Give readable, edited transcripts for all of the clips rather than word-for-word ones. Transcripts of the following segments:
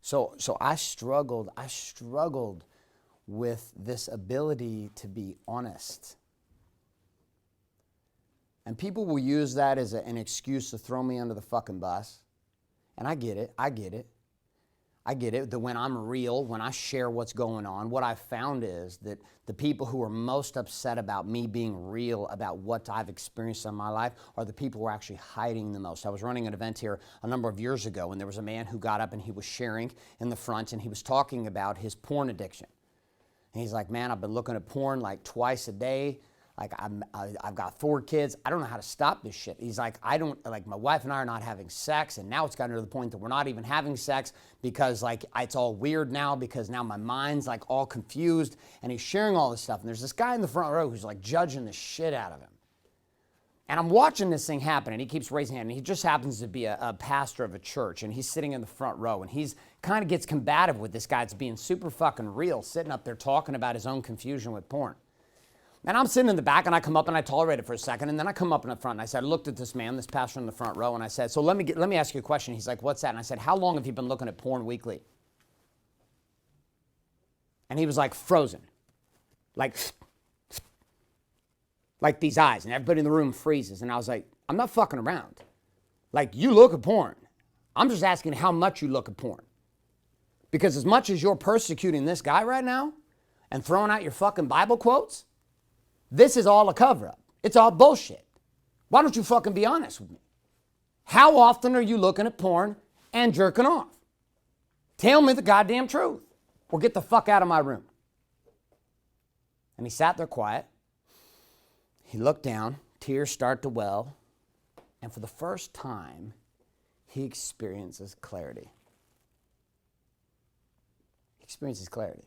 So I struggled with this ability to be honest. And people will use that as an excuse to throw me under the fucking bus. And I get it. That when I'm real, when I share what's going on, what I've found is that the people who are most upset about me being real about what I've experienced in my life are the people who are actually hiding the most. I was running an event here a number of years ago, and there was a man who got up and he was sharing in the front, and he was talking about his porn addiction. And he's like, man, I've been looking at porn like twice a day. Like, I've got 4 kids. I don't know how to stop this shit. He's like, my wife and I are not having sex, and now it's gotten to the point that we're not even having sex because, like, it's all weird now because now my mind's, like, all confused, and he's sharing all this stuff. And there's this guy in the front row who's, like, judging the shit out of him. And I'm watching this thing happen, and he keeps raising his hand, and he just happens to be a pastor of a church, and he's sitting in the front row, and he's kind of gets combative with this guy that's being super fucking real, sitting up there talking about his own confusion with porn. And I'm sitting in the back, and I come up and I tolerate it for a second, and then I come up in the front, and I said, I looked at this man, this pastor in the front row, and I said, so let me ask you a question. He's like, what's that? And I said, how long have you been looking at porn weekly? And he was like frozen, like these eyes, and everybody in the room freezes. And I was like, I'm not fucking around. Like, you look at porn. I'm just asking how much you look at porn. Because as much as you're persecuting this guy right now and throwing out your fucking Bible quotes, this is all a cover-up. It's all bullshit. Why don't you fucking be honest with me? How often are you looking at porn and jerking off? Tell me the goddamn truth, or get the fuck out of my room. And he sat there quiet. He looked down, tears start to well, and for the first time, he experiences clarity. He experiences clarity.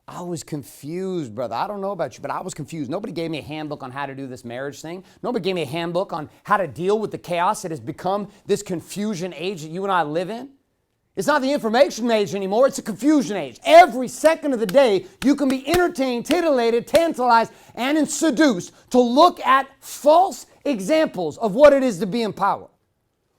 I was confused, brother. I don't know about you, but I was confused. Nobody gave me a handbook on how to do this marriage thing. Nobody gave me a handbook on how to deal with the chaos that has become this confusion age that you and I live in. It's not the information age anymore. It's a confusion age. Every second of the day, you can be entertained, titillated, tantalized, and seduced to look at false examples of what it is to be in power.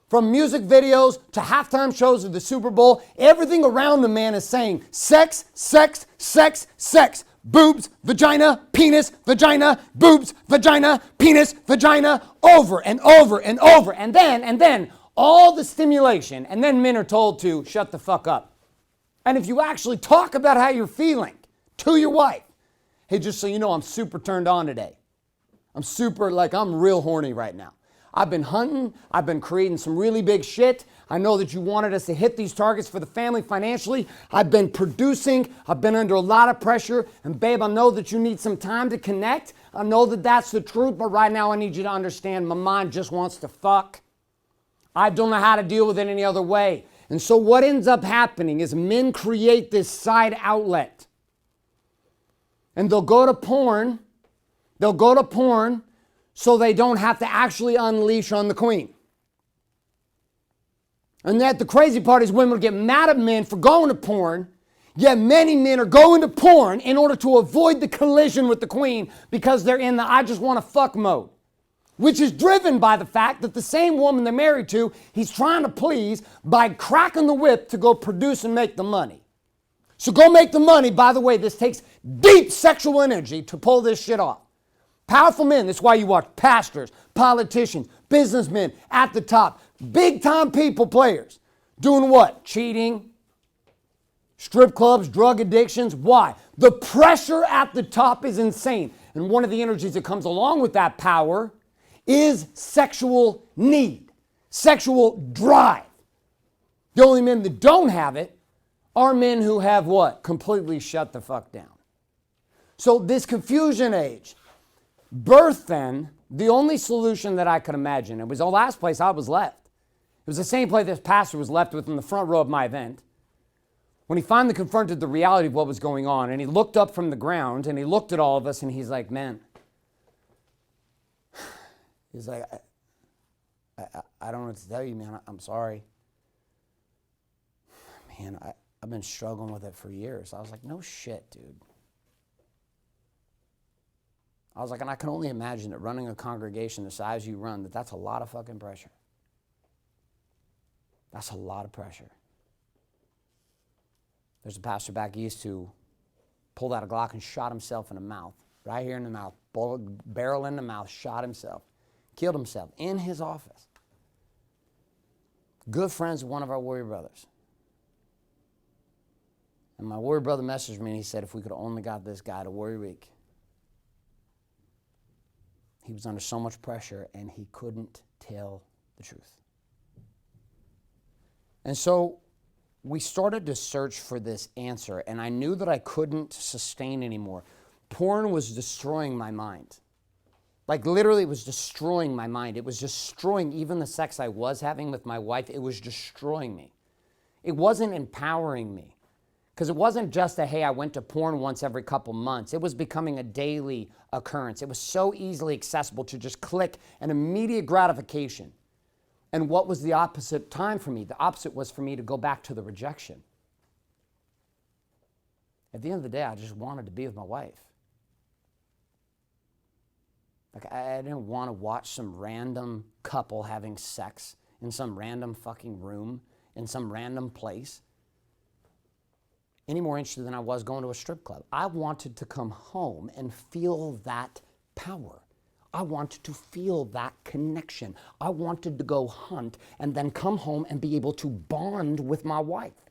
From music videos to halftime shows of the Super Bowl, everything around the man is saying sex, sex, sex, sex. Boobs, vagina, penis, vagina, boobs, vagina, penis, vagina, over and over and over. And then all the stimulation, and then men are told to shut the fuck up. And if you actually talk about how you're feeling to your wife, hey, just so you know, I'm super turned on today. I'm real horny right now. I've been hunting. I've been creating some really big shit. I know that you wanted us to hit these targets for the family financially. I've been producing. I've been under a lot of pressure. And babe, I know that you need some time to connect. I know that that's the truth, but right now I need you to understand my mind just wants to fuck. I don't know how to deal with it any other way. And so what ends up happening is men create this side outlet. And they'll go to porn. So they don't have to actually unleash on the queen. And that the crazy part is women will get mad at men for going to porn, yet many men are going to porn in order to avoid the collision with the queen because they're in the I just want to fuck mode, which is driven by the fact that the same woman they're married to, he's trying to please by cracking the whip to go produce and make the money. So go make the money. By the way, this takes deep sexual energy to pull this shit off. Powerful men, that's why you watch pastors, politicians, businessmen at the top, big time people players. Doing what? Cheating, strip clubs, drug addictions. Why? The pressure at the top is insane. And one of the energies that comes along with that power is sexual need, sexual drive. The only men that don't have it are men who have what? Completely shut the fuck down. So this confusion age, birth then, the only solution that I could imagine, it was the last place I was left. It was the same place this pastor was left with in the front row of my event. When he finally confronted the reality of what was going on, and he looked up from the ground, and he looked at all of us, and he's like, man, he's like, I don't know what to tell you, man. I'm sorry. Man, I've been struggling with it for years. I was like, no shit, dude. I was like, and I can only imagine that running a congregation the size you run, that's a lot of fucking pressure. That's a lot of pressure. There's a pastor back east who pulled out a Glock and shot himself in the mouth, right here in the mouth, bullet barrel in the mouth, shot himself, killed himself in his office. Good friends with one of our warrior brothers. And my warrior brother messaged me and he said, if we could only got this guy to Warrior Week. He was under so much pressure and he couldn't tell the truth. And so we started to search for this answer, and I knew that I couldn't sustain anymore. Porn was destroying my mind. Like literally it was destroying my mind. It was destroying even the sex I was having with my wife. It was destroying me. It wasn't empowering me. Because it wasn't just a, hey, I went to porn once every couple months. It was becoming a daily occurrence. It was so easily accessible to just click an immediate gratification. And what was the opposite time for me? The opposite was for me to go back to the rejection. At the end of the day, I just wanted to be with my wife. Like, I didn't want to watch some random couple having sex in some random fucking room, in some random place, any more interested than I was going to a strip club. I wanted to come home and feel that power. I wanted to feel that connection. I wanted to go hunt and then come home and be able to bond with my wife.